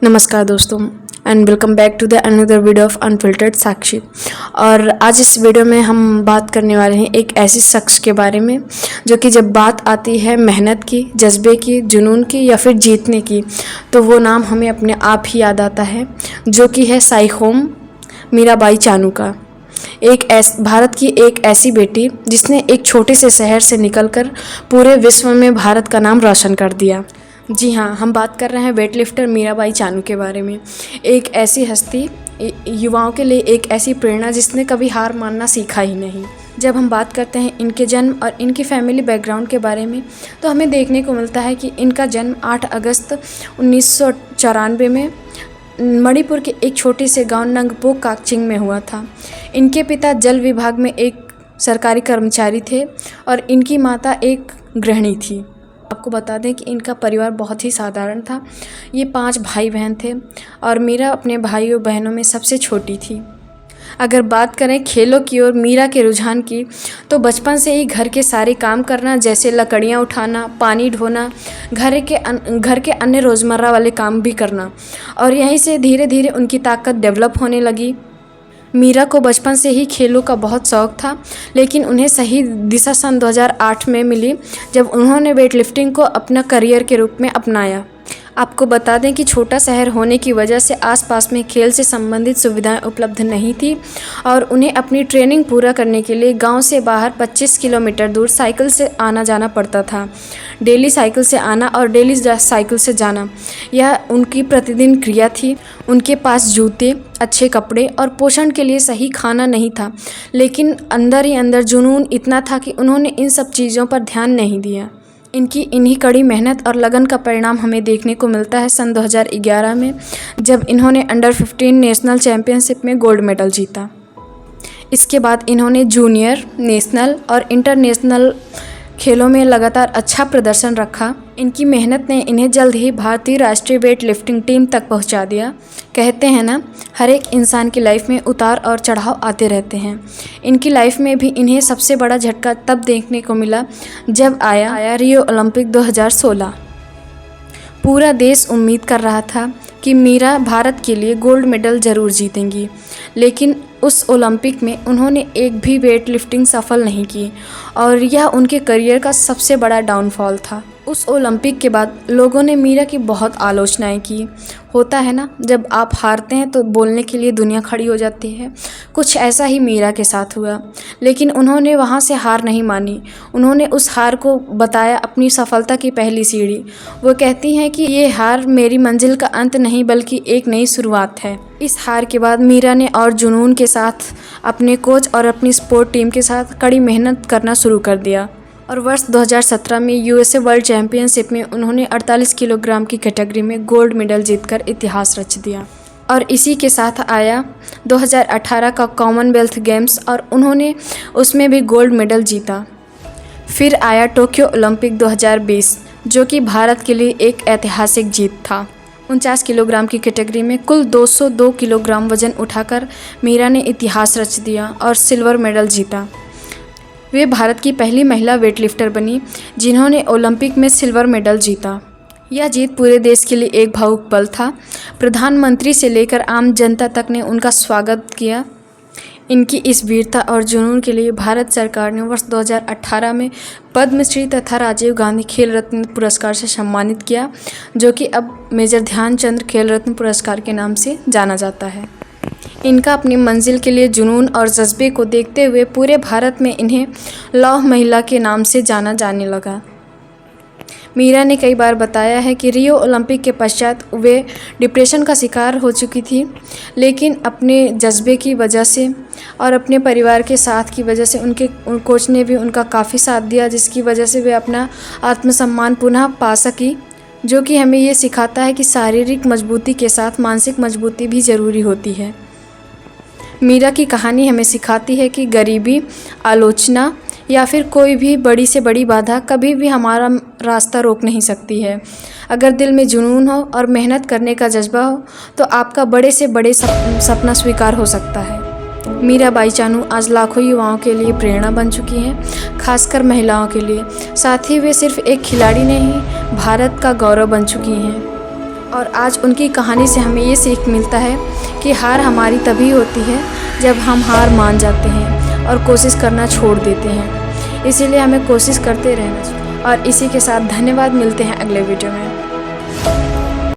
नमस्कार दोस्तों and welcome back to the another video of unfiltered Sakshi. और आज इस वीडियो में हम बात करने वाले हैं एक ऐसे शख्स के बारे में जो कि जब बात आती है मेहनत की, जज्बे की, जुनून की या फिर जीतने की, तो वो नाम हमें अपने आप ही याद आता है, जो कि है साइखोम मीराबाई चानू का। भारत की एक ऐसी बेटी जिसने एक छोटे से शहर से निकलकर पूरे विश्व में भारत का नाम रोशन कर दिया। जी हाँ, हम बात कर रहे हैं वेट लिफ्टर मीराबाई चानू के बारे में। एक ऐसी हस्ती, युवाओं के लिए एक ऐसी प्रेरणा जिसने कभी हार मानना सीखा ही नहीं। जब हम बात करते हैं इनके जन्म और इनकी फैमिली बैकग्राउंड के बारे में, तो हमें देखने को मिलता है कि इनका जन्म 8 अगस्त 1994 में मणिपुर के एक छोटे से गांव नंगपो काकचिंग में हुआ था। इनके पिता जल विभाग में एक सरकारी कर्मचारी थे और इनकी माता एक गृहिणी थी। आपको बता दें कि इनका परिवार बहुत ही साधारण था। ये 5 भाई बहन थे और मीरा अपने भाइयों बहनों में सबसे छोटी थी। अगर बात करें खेलों की और मीरा के रुझान की, तो बचपन से ही घर के सारे काम करना, जैसे लकड़ियाँ उठाना, पानी ढोना, घर के अन्य रोज़मर्रा वाले काम भी करना, और यहीं से धीरे धीरे उनकी ताकत डेवलप होने लगी। मीरा को बचपन से ही खेलों का बहुत शौक़ था, लेकिन उन्हें सही दिशा सन 2008 में मिली जब उन्होंने वेट लिफ्टिंग को अपना करियर के रूप में अपनाया। आपको बता दें कि छोटा शहर होने की वजह से आसपास में खेल से संबंधित सुविधाएं उपलब्ध नहीं थी और उन्हें अपनी ट्रेनिंग पूरा करने के लिए गांव से बाहर 25 किलोमीटर दूर साइकिल से आना जाना पड़ता था। डेली साइकिल से आना और डेली साइकिल से जाना, यह उनकी प्रतिदिन क्रिया थी। उनके पास जूते, अच्छे कपड़े और पोषण के लिए सही खाना नहीं था, लेकिन अंदर ही अंदर जुनून इतना था कि उन्होंने इन सब चीज़ों पर ध्यान नहीं दिया। इनकी इन्हीं कड़ी मेहनत और लगन का परिणाम हमें देखने को मिलता है सन 2011 में, जब इन्होंने अंडर 15 नेशनल चैम्पियनशिप में गोल्ड मेडल जीता। इसके बाद इन्होंने जूनियर, नेशनल और इंटरनेशनल खेलों में लगातार अच्छा प्रदर्शन रखा। इनकी मेहनत ने इन्हें जल्द ही भारतीय राष्ट्रीय वेट लिफ्टिंग टीम तक पहुंचा दिया। कहते हैं ना, हर एक इंसान की लाइफ में उतार और चढ़ाव आते रहते हैं। इनकी लाइफ में भी इन्हें सबसे बड़ा झटका तब देखने को मिला जब आया रियो ओलंपिक 2016। पूरा देश उम्मीद कर रहा था कि मीरा भारत के लिए गोल्ड मेडल ज़रूर जीतेंगी, लेकिन उस ओलंपिक में उन्होंने एक भी वेट लिफ्टिंग सफल नहीं की और यह उनके करियर का सबसे बड़ा डाउनफॉल था। उस ओलंपिक के बाद लोगों ने मीरा की बहुत आलोचनाएं की। होता है ना, जब आप हारते हैं तो बोलने के लिए दुनिया खड़ी हो जाती है। कुछ ऐसा ही मीरा के साथ हुआ, लेकिन उन्होंने वहाँ से हार नहीं मानी। उन्होंने उस हार को बताया अपनी सफलता की पहली सीढ़ी। वो कहती हैं कि ये हार मेरी मंजिल का अंत नहीं बल्कि एक नई शुरुआत है। इस हार के बाद मीरा ने और जुनून के साथ अपने कोच और अपनी स्पोर्ट टीम के साथ कड़ी मेहनत करना शुरू कर दिया और वर्ष 2017 में यूएसए वर्ल्ड चैम्पियनशिप में उन्होंने 48 किलोग्राम की कैटेगरी में गोल्ड मेडल जीतकर इतिहास रच दिया। और इसी के साथ आया 2018 का कॉमनवेल्थ गेम्स और उन्होंने उसमें भी गोल्ड मेडल जीता। फिर आया टोक्यो ओलंपिक 2020, जो कि भारत के लिए एक ऐतिहासिक जीत था। 49 किलोग्राम की कैटेगरी में कुल 202 किलोग्राम वजन उठाकर मीरा ने इतिहास रच दिया और सिल्वर मेडल जीता। वे भारत की पहली महिला वेटलिफ्टर बनी जिन्होंने ओलंपिक में सिल्वर मेडल जीता। यह जीत पूरे देश के लिए एक भावुक पल था। प्रधानमंत्री से लेकर आम जनता तक ने उनका स्वागत किया। इनकी इस वीरता और जुनून के लिए भारत सरकार ने वर्ष 2018 में पद्मश्री तथा राजीव गांधी खेल रत्न पुरस्कार से सम्मानित किया, जो कि अब मेजर ध्यानचंद खेल रत्न पुरस्कार के नाम से जाना जाता है। इनका अपनी मंजिल के लिए जुनून और जज्बे को देखते हुए पूरे भारत में इन्हें लौह महिला के नाम से जाना जाने लगा। मीरा ने कई बार बताया है कि रियो ओलंपिक के पश्चात वे डिप्रेशन का शिकार हो चुकी थी, लेकिन अपने जज्बे की वजह से और अपने परिवार के साथ की वजह से उनके कोच ने भी उनका काफ़ी साथ दिया, जिसकी वजह से वे अपना आत्मसम्मान पुनः पा सकी, जो कि हमें ये सिखाता है कि शारीरिक मजबूती के साथ मानसिक मजबूती भी ज़रूरी होती है। मीरा की कहानी हमें सिखाती है कि गरीबी, आलोचना या फिर कोई भी बड़ी से बड़ी बाधा कभी भी हमारा रास्ता रोक नहीं सकती है। अगर दिल में जुनून हो और मेहनत करने का जज्बा हो तो आपका बड़े से बड़े सपना स्वीकार हो सकता है। मीराबाई चानू आज लाखों युवाओं के लिए प्रेरणा बन चुकी हैं, खासकर महिलाओं के लिए। साथ ही वे सिर्फ एक खिलाड़ी नहीं, भारत का गौरव बन चुकी हैं। और आज उनकी कहानी से हमें ये सीख मिलता है कि हार हमारी तभी होती है जब हम हार मान जाते हैं और कोशिश करना छोड़ देते हैं। इसीलिए हमें कोशिश करते रहना चाहिए। और इसी के साथ धन्यवाद, मिलते हैं अगले वीडियो में।